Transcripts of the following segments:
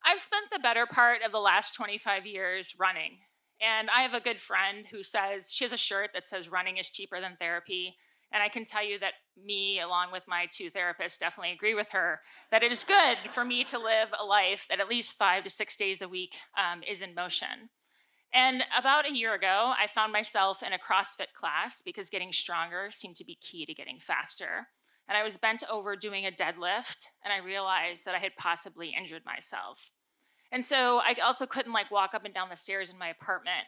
I've spent the better part of the last 25 years running. And I have a good friend who says she has a shirt that says running is cheaper than therapy. And I can tell you that me, along with my two therapists, definitely agree with her that it is good for me to live a life that at least 5 to 6 days a week is in motion. And about a year ago, I found myself in a CrossFit class because getting stronger seemed to be key to getting faster. And I was bent over doing a deadlift, and I realized that I had possibly injured myself. And so I also couldn't walk up and down the stairs in my apartment.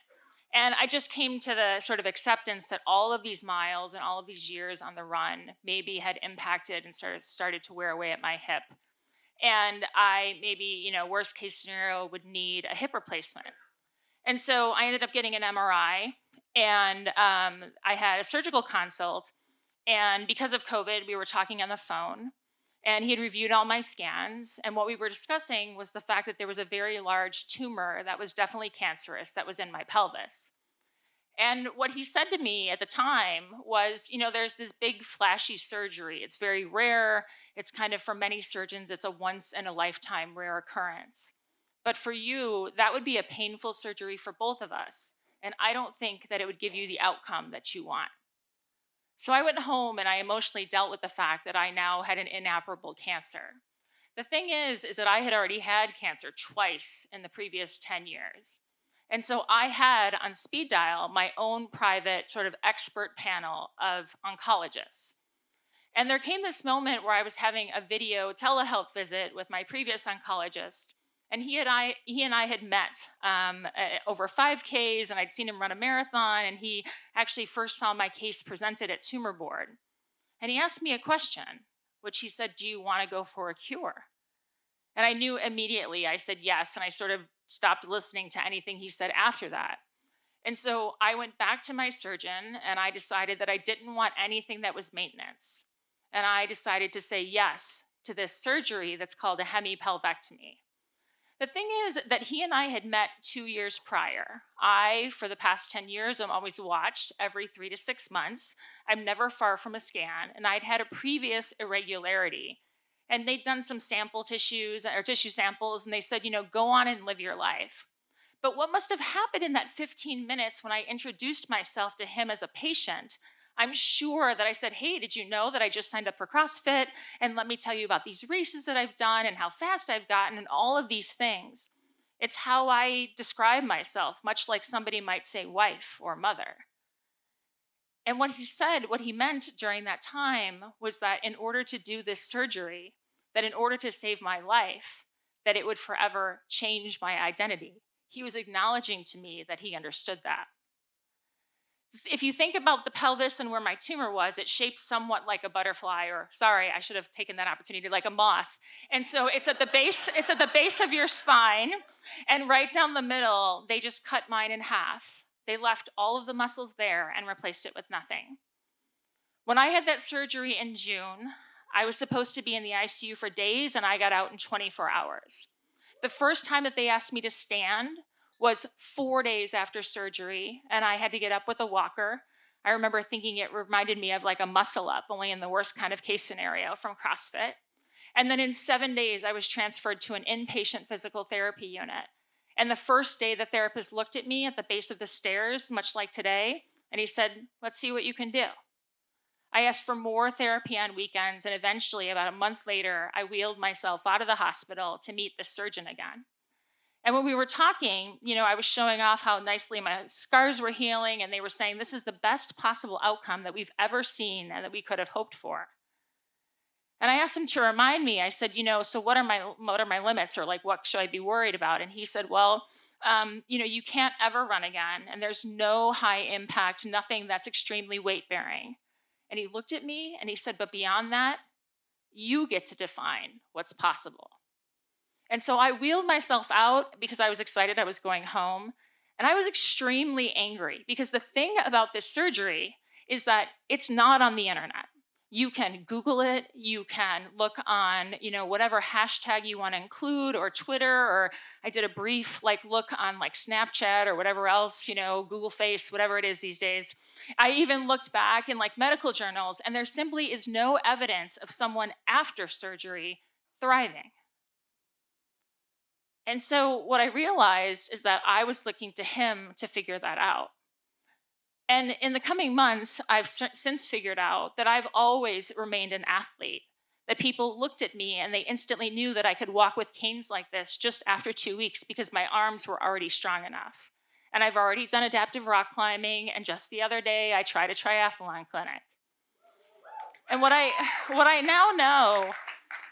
And I just came to the sort of acceptance that all of these miles and all of these years on the run maybe had impacted and started to wear away at my hip. And I maybe, worst case scenario, would need a hip replacement. And so I ended up getting an MRI, and I had a surgical consult. And because of COVID, we were talking on the phone, and he had reviewed all my scans. And what we were discussing was the fact that there was a very large tumor that was definitely cancerous that was in my pelvis. And what he said to me at the time was, there's this big flashy surgery. It's very rare. It's kind of, for many surgeons, it's a once in a lifetime rare occurrence. But for you, that would be a painful surgery for both of us. And I don't think that it would give you the outcome that you want. So I went home and I emotionally dealt with the fact that I now had an inoperable cancer. The thing is that I had already had cancer twice in the previous 10 years. And so I had on speed dial my own private sort of expert panel of oncologists. And there came this moment where I was having a video telehealth visit with my previous oncologist. And he and I had met over 5Ks, and I'd seen him run a marathon, and he actually first saw my case presented at Tumor Board. And he asked me a question, which he said, "Do you want to go for a cure?" And I knew immediately. I said yes, and I sort of stopped listening to anything he said after that. And so I went back to my surgeon, and I decided that I didn't want anything that was maintenance. And I decided to say yes to this surgery that's called a hemipelvectomy. The thing is that he and I had met 2 years prior. For the past 10 years, I'm always watched every 3 to 6 months. I'm never far from a scan, and I'd had a previous irregularity. And they'd done some tissue samples, and they said, go on and live your life. But what must have happened in that 15 minutes when I introduced myself to him as a patient, I'm sure that I said, "Hey, did you know that I just signed up for CrossFit? And let me tell you about these races that I've done and how fast I've gotten and all of these things." It's how I describe myself, much like somebody might say wife or mother. And what he meant during that time was that in order to do this surgery, that in order to save my life, that it would forever change my identity. He was acknowledging to me that he understood that. If you think about the pelvis and where my tumor was, it shaped somewhat like a butterfly, or sorry, I should have taken that opportunity, like a moth. And so it's at the base of your spine, and right down the middle, they just cut mine in half. They left all of the muscles there and replaced it with nothing. When I had that surgery in June, I was supposed to be in the ICU for days, and I got out in 24 hours. The first time that they asked me to stand was 4 days after surgery, and I had to get up with a walker. I remember thinking it reminded me of like a muscle up, only in the worst kind of case scenario from CrossFit. And then in 7 days, I was transferred to an inpatient physical therapy unit. And the first day, the therapist looked at me at the base of the stairs, much like today, and he said, "Let's see what you can do." I asked for more therapy on weekends, and eventually, about a month later, I wheeled myself out of the hospital to meet the surgeon again. And when we were talking, I was showing off how nicely my scars were healing, and they were saying, "This is the best possible outcome that we've ever seen and that we could have hoped for." And I asked him to remind me. I said, "So what are my limits, or what should I be worried about?" And he said, "Well, you can't ever run again, and there's no high impact, nothing that's extremely weight bearing." And he looked at me and he said, "But beyond that, you get to define what's possible." And so I wheeled myself out because I was excited I was going home. And I was extremely angry because the thing about this surgery is that it's not on the internet. You can Google it. You can look on, whatever hashtag you want to include, or Twitter, or I did a brief look on Snapchat or whatever else, Google Face, whatever it is these days. I even looked back in medical journals, and there simply is no evidence of someone after surgery thriving. And so what I realized is that I was looking to him to figure that out. And in the coming months, I've since figured out that I've always remained an athlete, that people looked at me and they instantly knew that I could walk with canes like this just after 2 weeks because my arms were already strong enough. And I've already done adaptive rock climbing, and just the other day, I tried a triathlon clinic. And what I now know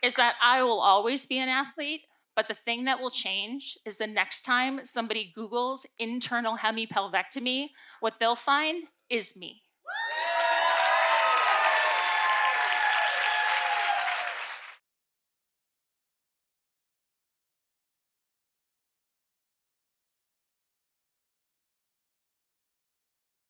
is that I will always be an athlete, but the thing that will change is the next time somebody Googles internal hemipelvectomy, what they'll find is me.